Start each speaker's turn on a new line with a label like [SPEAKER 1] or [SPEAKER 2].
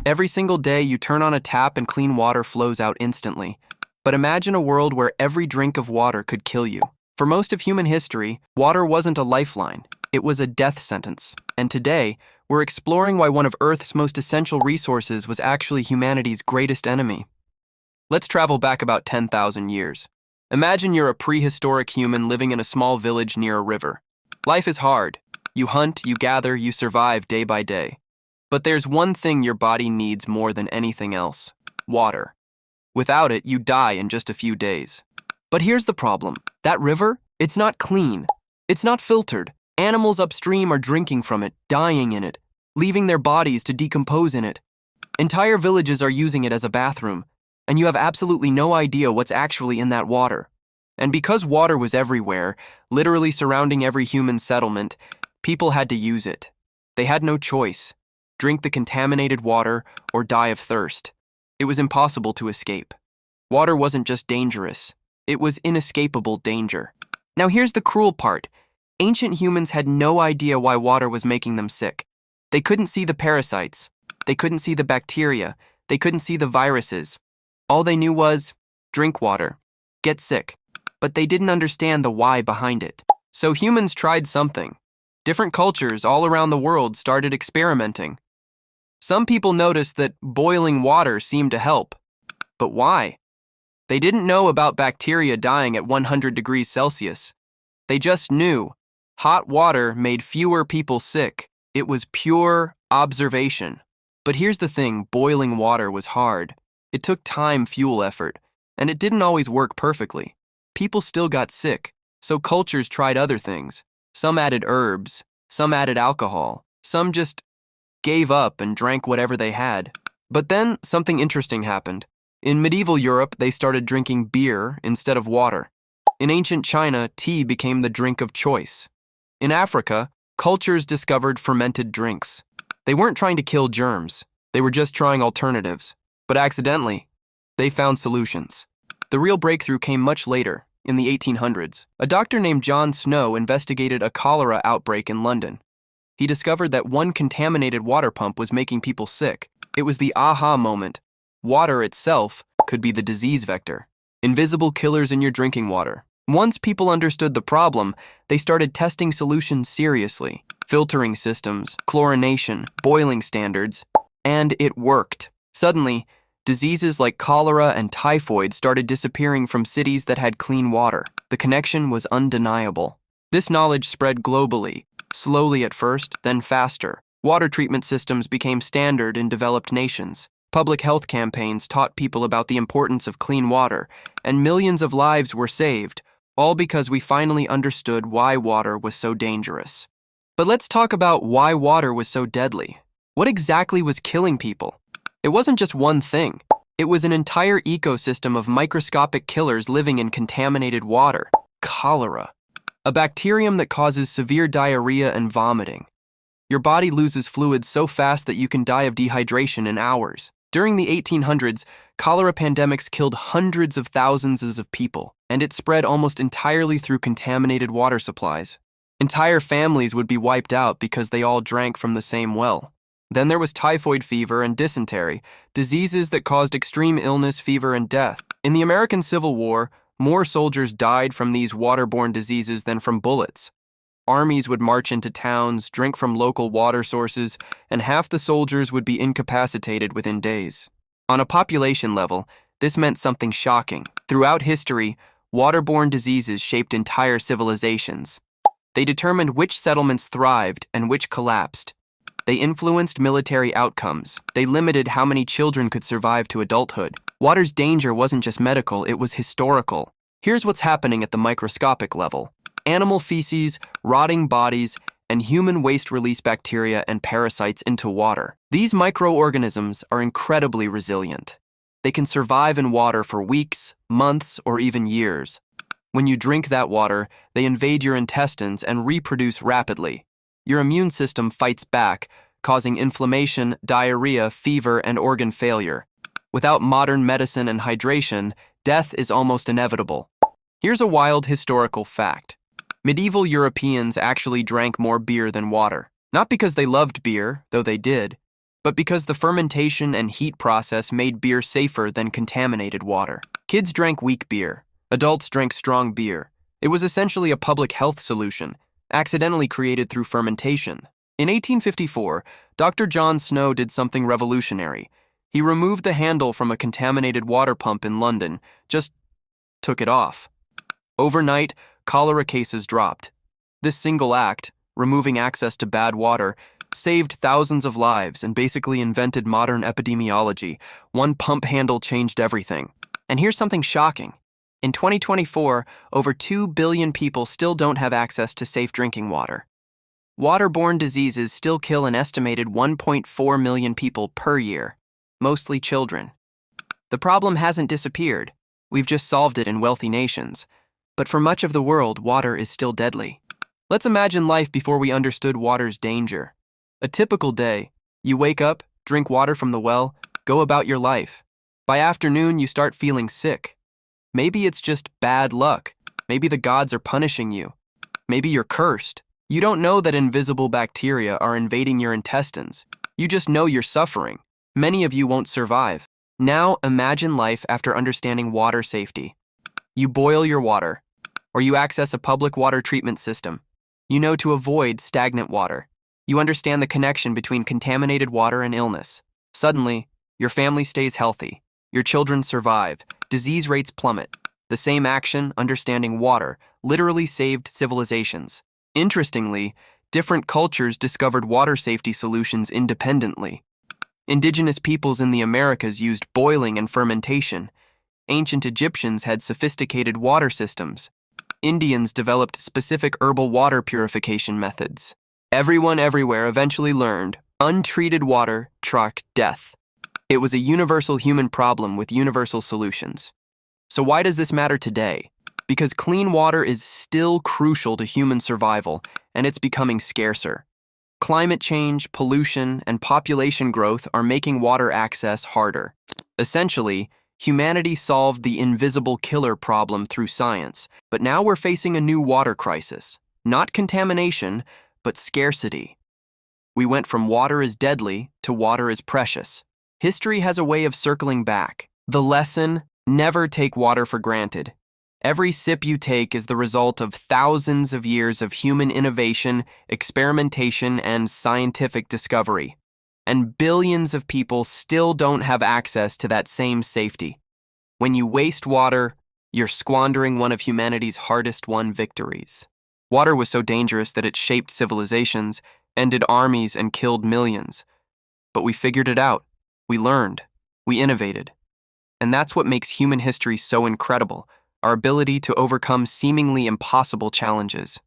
[SPEAKER 1] Every single day, you turn on a tap and clean water flows out instantly. But imagine a world where every drink of water could kill you. For most of human history, water wasn't a lifeline. It was a death sentence. And today, we're exploring why one of Earth's most essential resources was actually humanity's greatest enemy. Let's travel back about 10,000 years. Imagine you're a prehistoric human living in a small village near a river. Life is hard. You hunt, you gather, you survive day by day. But there's one thing your body needs more than anything else: water. Without it, you die in just a few days. But here's the problem. That river, it's not clean. It's not filtered. Animals upstream are drinking from it, dying in it, leaving their bodies to decompose in it. Entire villages are using it as a bathroom, and you have absolutely no idea what's actually in that water. And because water was everywhere, literally surrounding every human settlement, people had to use it. They had no choice. Drink the contaminated water or die of thirst. It was impossible to escape. Water wasn't just dangerous. It was inescapable danger. Now here's the cruel part. Ancient humans had no idea why water was making them sick. They couldn't see the parasites. They couldn't see the bacteria. They couldn't see the viruses. All they knew was, drink water, get sick. But they didn't understand the why behind it. So humans tried something. Different cultures all around the world started experimenting. Some people noticed that boiling water seemed to help. But why? They didn't know about bacteria dying at 100 degrees Celsius. They just knew hot water made fewer people sick. It was pure observation. But here's the thing, boiling water was hard. It took time, fuel, effort, and it didn't always work perfectly. People still got sick, so cultures tried other things. Some added herbs, some added alcohol, some just gave up and drank whatever they had. But then something interesting happened. In medieval Europe, they started drinking beer instead of water. In ancient China, tea became the drink of choice. In Africa, cultures discovered fermented drinks. They weren't trying to kill germs. They were just trying alternatives. But accidentally, they found solutions. The real breakthrough came much later, in the 1800s. A doctor named John Snow investigated a cholera outbreak in London. He discovered that one contaminated water pump was making people sick. It was the aha moment. Water itself could be the disease vector. Invisible killers in your drinking water. Once people understood the problem, they started testing solutions seriously. Filtering systems, chlorination, boiling standards, and it worked. Suddenly, diseases like cholera and typhoid started disappearing from cities that had clean water. The connection was undeniable. This knowledge spread globally, slowly at first, then faster. Water treatment systems became standard in developed nations. Public health campaigns taught people about the importance of clean water, and millions of lives were saved, all because we finally understood why water was so dangerous. But let's talk about why water was so deadly. What exactly was killing people? It wasn't just one thing. It was an entire ecosystem of microscopic killers living in contaminated water. Cholera, a bacterium that causes severe diarrhea and vomiting. Your body loses fluids so fast that you can die of dehydration in hours. During the 1800s, cholera pandemics killed hundreds of thousands of people, and it spread almost entirely through contaminated water supplies. Entire families would be wiped out because they all drank from the same well. Then there was typhoid fever and dysentery, diseases that caused extreme illness, fever, and death. In the American Civil War, more soldiers died from these waterborne diseases than from bullets. Armies would march into towns, drink from local water sources, and half the soldiers would be incapacitated within days. On a population level, this meant something shocking. Throughout history, waterborne diseases shaped entire civilizations. They determined which settlements thrived and which collapsed. They influenced military outcomes. They limited how many children could survive to adulthood. Water's danger wasn't just medical, it was historical. Here's what's happening at the microscopic level. Animal feces, rotting bodies, and human waste release bacteria and parasites into water. These microorganisms are incredibly resilient. They can survive in water for weeks, months, or even years. When you drink that water, they invade your intestines and reproduce rapidly. Your immune system fights back, causing inflammation, diarrhea, fever, and organ failure. Without modern medicine and hydration, death is almost inevitable. Here's a wild historical fact. Medieval Europeans actually drank more beer than water. Not because they loved beer, though they did, but because the fermentation and heat process made beer safer than contaminated water. Kids drank weak beer. Adults drank strong beer. It was essentially a public health solution, accidentally created through fermentation. In 1854, Dr. John Snow did something revolutionary. He removed the handle from a contaminated water pump in London, just took it off. Overnight, cholera cases dropped. This single act, removing access to bad water, saved thousands of lives and basically invented modern epidemiology. One pump handle changed everything. And here's something shocking. In 2024, over 2 billion people still don't have access to safe drinking water. Waterborne diseases still kill an estimated 1.4 million people per year, mostly children. The problem hasn't disappeared. We've just solved it in wealthy nations. But for much of the world, water is still deadly. Let's imagine life before we understood water's danger. A typical day, you wake up, drink water from the well, go about your life. By afternoon, you start feeling sick. Maybe it's just bad luck. Maybe the gods are punishing you. Maybe you're cursed. You don't know that invisible bacteria are invading your intestines. You just know you're suffering. Many of you won't survive. Now imagine life after understanding water safety. You boil your water, or you access a public water treatment system. You know to avoid stagnant water. You understand the connection between contaminated water and illness. Suddenly, your family stays healthy. Your children survive. Disease rates plummet. The same action, understanding water, literally saved civilizations. Interestingly, different cultures discovered water safety solutions independently. Indigenous peoples in the Americas used boiling and fermentation. Ancient Egyptians had sophisticated water systems. Indians developed specific herbal water purification methods. Everyone everywhere eventually learned untreated water truck death. It was a universal human problem with universal solutions. So why does this matter today? Because clean water is still crucial to human survival, and it's becoming scarcer. Climate change, pollution, and population growth are making water access harder. Essentially, humanity solved the invisible killer problem through science, but now we're facing a new water crisis. Not contamination, but scarcity. We went from water is deadly to water is precious. History has a way of circling back. The lesson: never take water for granted. Every sip you take is the result of thousands of years of human innovation, experimentation, and scientific discovery. And billions of people still don't have access to that same safety. When you waste water, you're squandering one of humanity's hardest-won victories. Water was so dangerous that it shaped civilizations, ended armies, and killed millions. But we figured it out. We learned. We innovated. And that's what makes human history so incredible, our ability to overcome seemingly impossible challenges.